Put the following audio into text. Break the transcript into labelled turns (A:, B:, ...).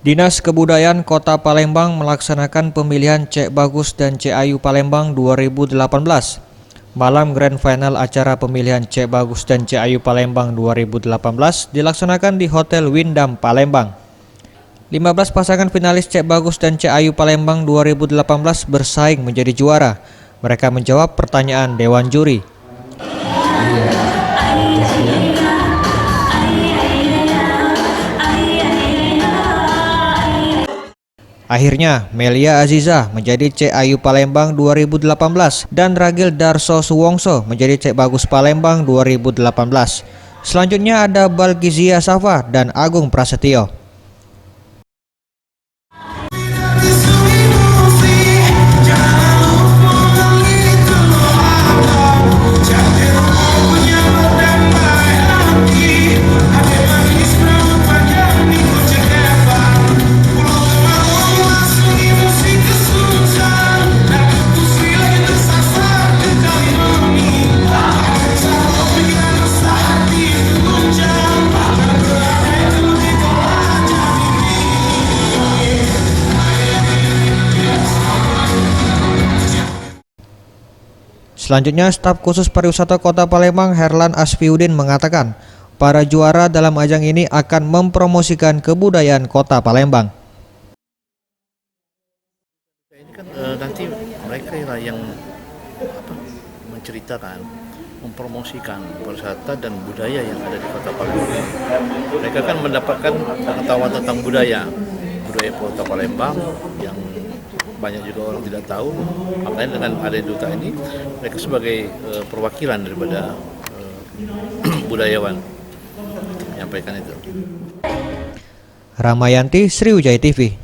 A: Dinas Kebudayaan Kota Palembang melaksanakan pemilihan Cek Bagus dan Cek Ayu Palembang 2018. Malam Grand Final acara pemilihan Cek Bagus dan Cek Ayu Palembang 2018 dilaksanakan di Hotel Windam Palembang. 15 pasangan finalis Cek Bagus dan Cek Ayu Palembang 2018 bersaing menjadi juara. Mereka menjawab pertanyaan Dewan Juri. Akhirnya, Melia Aziza menjadi Cek Ayu Palembang 2018 dan Ragil Darso Suwongso menjadi Cek Bagus Palembang 2018. Selanjutnya ada Balgizia Safa dan Agung Prasetyo. Selanjutnya, staf khusus pariwisata Kota Palembang Herlan Asfiuddin mengatakan, para juara dalam ajang ini akan mempromosikan kebudayaan Kota Palembang.
B: Ini kan nanti mereka yang menceritakan, mempromosikan pariwisata dan budaya yang ada di Kota Palembang. Mereka kan mendapatkan pengetahuan tentang budaya Kota Palembang yang banyak juga orang tidak tahu. Makanya dengan ada duta ini, mereka sebagai perwakilan daripada budayawan menyampaikan itu.
A: Ramayanti, Sriwijaya TV.